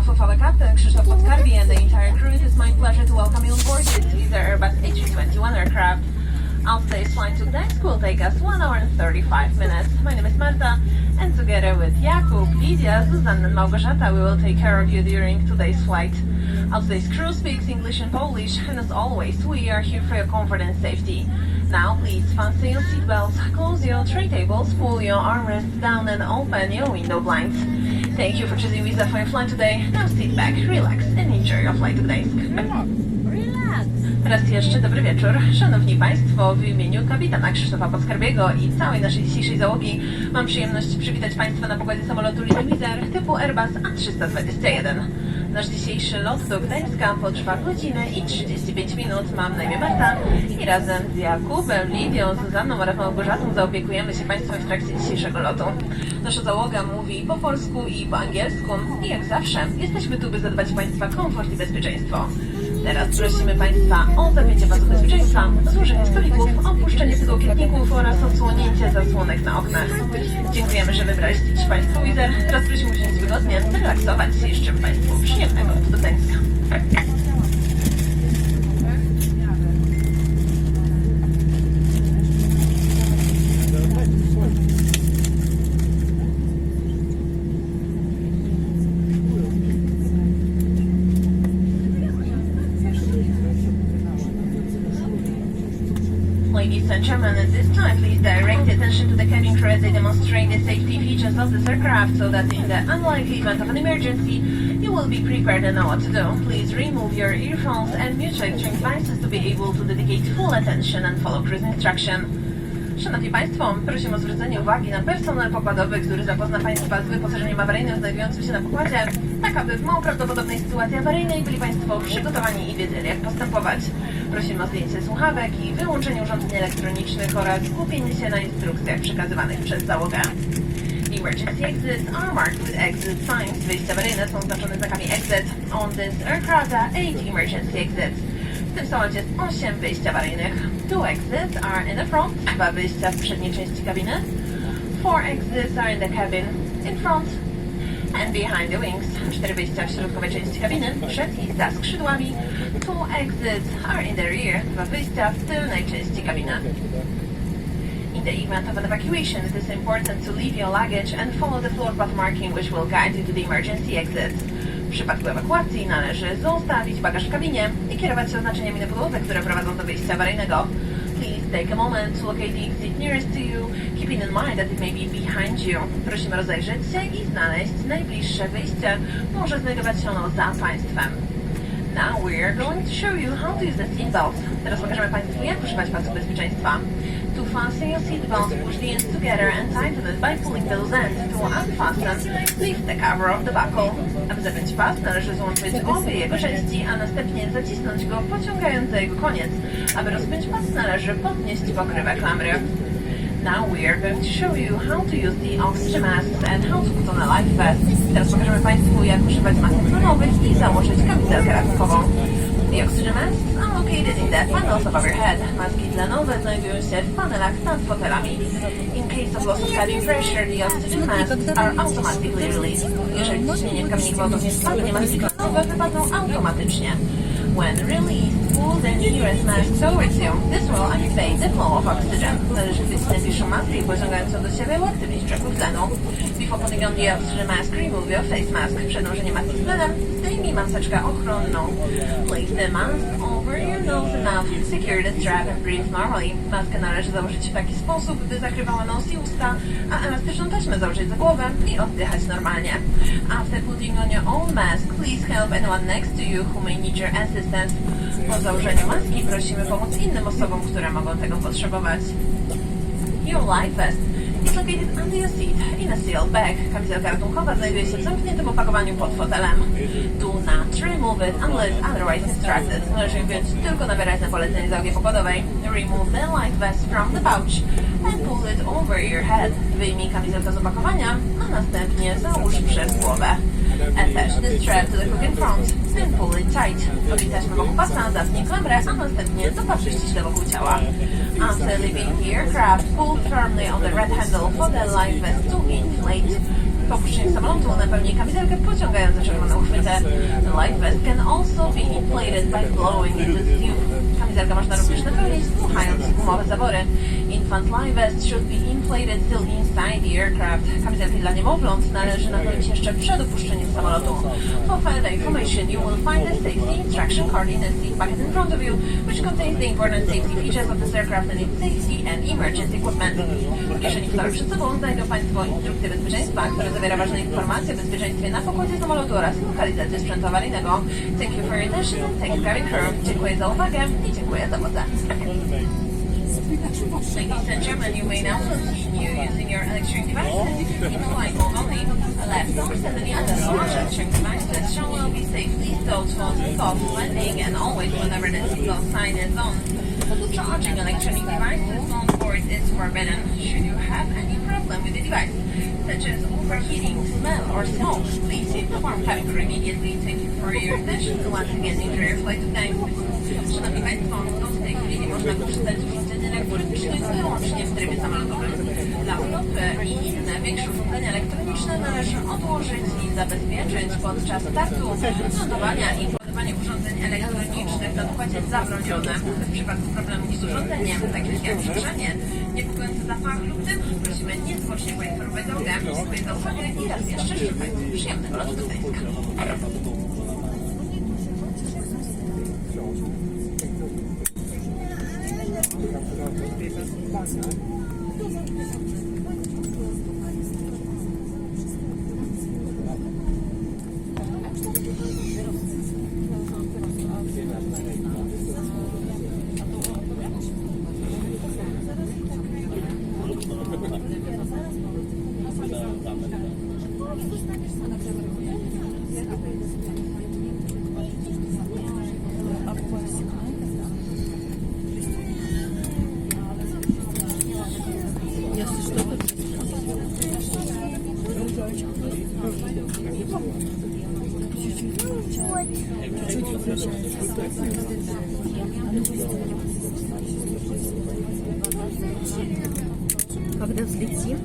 of our captain, Krzysztof Wizzair, and the entire crew, it is my pleasure to welcome you on board this Wizzair Airbus A321 aircraft. Our today's flight to Gdansk will take us 1 hour and 35 minutes. My name is Marta, and together with Jakub, Lidia, Zuzanna, and Małgorzata, we will take care of you during today's flight. Our today's crew speaks English and Polish, and as always, we are here for your comfort and safety. Now, please fasten your seatbelts, close your tray tables, pull your armrests down, and open your window blinds. Thank you for choosing Wizzair for your flight today. Now sit back, relax, and enjoy your flight to Gdansk. Raz jeszcze dobry wieczór. Szanowni Państwo, w imieniu kapitana Krzysztofa Wizzaira i całej naszej dzisiejszej załogi mam przyjemność przywitać Państwa na pokładzie samolotu linii Wizzair typu Airbus A321. Nasz dzisiejszy lot do Gdańska potrwa godzinę i 35 minut. Mam na imię Marta i razem z Jakubem, Lidią, Zuzanną oraz Małgorzatą zaopiekujemy się Państwem w trakcie dzisiejszego lotu. Nasza załoga mówi po polsku i po angielsku i jak zawsze jesteśmy tu, by zadbać o Państwa komfort i bezpieczeństwo. Teraz prosimy Państwa o zapięcie pasów bezpieczeństwa, złożenie stolików, opuszczenie tyłowników oraz odsłonięcie zasłonek na oknach. Dziękujemy, że wybraliście dziś Państwo Wizzair. Teraz prosimy usiąść wygodnie, relaksować się i życzę Państwu przyjemnego do Gdańska. Ladies and gentlemen, at this time, please direct attention to the cabin crew as they demonstrate the safety features of this aircraft so that in the unlikely event of an emergency, you will be prepared and know what to do. Please remove your earphones and mutual electronic devices to be able to dedicate full attention and follow cruise instruction. Szanowni Państwo, prosimy o zwrócenie uwagi na personel pokładowy, który zapozna Państwa z wyposażeniem awaryjnym znajdującym się na pokładzie, tak aby w mało prawdopodobnej sytuacji awaryjnej byli Państwo przygotowani i wiedzieli, jak postępować. Prosimy o zdjęcie słuchawek i wyłączenie urządzeń elektronicznych oraz skupienie się na instrukcjach przekazywanych przez załogę. The emergency exits are marked with exit signs. Wyjścia awaryjne są oznaczone znakami exit. On this aircraft are 8 emergency exits. W tym samolocie jest 8 wyjść awaryjnych. 2 exits are in the front, 2 wyjścia w przedniej części kabiny. 4 exits are in the cabin in front and behind the wings. 4 wyjścia w środkowej części kabiny, przed i za skrzydłami. 2 exits are in the rear, 2 wyjścia w tylnej części kabiny. In the event of an evacuation, it is important to leave your luggage and follow the floor path marking which will guide you to the emergency exits. W przypadku ewakuacji należy zostawić bagaż w kabinie i kierować się oznaczeniami na podłodze, które prowadzą do wyjścia awaryjnego. Please take a moment to locate the exit nearest to you, keeping in mind that it may be behind you. Prosimy rozejrzeć się i znaleźć najbliższe wyjście. Może znajdować się ono za Państwem. Now we are going to show you how to use the seatbelt. Teraz pokażemy Państwu, jak używać pasów bezpieczeństwa. To fasten your seatbelt, push the ends together and tighten it by pulling the loose end. To unfasten, lift the cover of the buckle. Aby zapiąć pas, należy złączyć obie jego części, a następnie zacisnąć go, pociągając za jego koniec. Aby rozpiąć pas, należy podnieść pokrywę klamry. Now we are going to show you how to use the oxygen masks and how to put on a life vest. Teraz pokażemy Państwu, jak używać masek tlenowych i założyć kamizelkę ratunkową. The oxygen masks are located in the panels of overhead. Maski tlenowe znajdują się w panelach nad fotelami. In case of loss of cabin pressure, the oxygen masks are automatically released. Jeżeli ciśnienie w kabinie gwałtownie spadnie, maski tlenowe wypadną automatycznie. When released, pull the nearest mask towards you. This will activate the flow of oxygen. Należy chwycić najbliższą maskę i pociągając ją do siebie uaktywnić przepływ tlenu. Before putting on the oxygen mask, remove your face mask. Przed nałożeniem maski z tlenem zdejmij maseczkę ochronną. Place the mask over your nose enough to secure the strap and breathe normally. Maskę należy założyć w taki sposób, by zakrywała nos i usta, a elastyczną taśmę założyć za głowę i oddychać normalnie. After putting on your own mask, please help anyone next to you who may need your assistance. Po założeniu maski prosimy pomóc innym osobom, które mogą tego potrzebować. Your life vest is located under your seat in a sealed bag. Kamizelka ratunkowa znajduje się w zamkniętym opakowaniu pod fotelem. Do not remove it unless otherwise instructed. Należy ją wyjąć tylko na wyraźne polecenie załogi pokładowej. Remove the life vest from the pouch and pull it over your head. Wyjmij kamizelkę z opakowania, a następnie załóż przez głowę. Attach the strap to the hook in front and pull it tight. Obwij taśmę wokół pasa, zapnij klamrę, a następnie dopatrzy ściśle wokół ciała. After leaving the aircraft, pull firmly on the red handle for the life vest to inflate. Po opuszczeniu samolotu napełnij kamizelkę pociągając za czerwoną uchwytę. The life vest can also be inflated by blowing into the tube. Kamizelkę można również napełnić dmuchając gumowe zawory. Infant life vest should be inflated till inside the aircraft. Kamizelki dla niemowląt należy napełnić jeszcze przed opuszczeniem samolotu. For further information, you will find a safety instruction card in the seat packet in front of you, which contains the important safety features of this aircraft and its safety and emergency equipment. W kieszeni fotelu przed sobą znajdą Państwo instrukcję bezpieczeństwa, która zawiera ważne informacje o bezpieczeństwie na pokładzie samolotu oraz lokalizacji sprzętu awaryjnego. Thank you for your attention. Thank you, cabin crew. Dziękuję za uwagę i dziękuję za wodę. Ladies and gentlemen, you may now continue using your electronic devices in flight mode only. Laptops and any other large electronic devices shall be safely stowed for takeoff, landing, and always whenever the seatbelt sign is on. Charging electronic devices on board is forbidden. Should you have any problem with the device, such as overheating, smell, or smoke, please inform cabin crew immediately. Thank you for your attention. Once again, enjoy your flight to Gdansk. Szanowni Państwo, w tej chwili nie można korzystać z urządzeń elektronicznych wyłącznie w trybie samolotowym. Dla Europy i inne większe urządzenia elektroniczne należy odłożyć i zabezpieczyć podczas startu, lądowania i ładowania urządzeń elektronicznych na pokładzie zabronione. W przypadku problemów z urządzeniem, takich jak wrzeszczenie, niepokojący zapach lub dym, prosimy niezwłocznie poinformować drogę. Dziękuję za uwagę i raz jeszcze życzę Państwu przyjemnego lotu do Gdańska. Когда взлетим,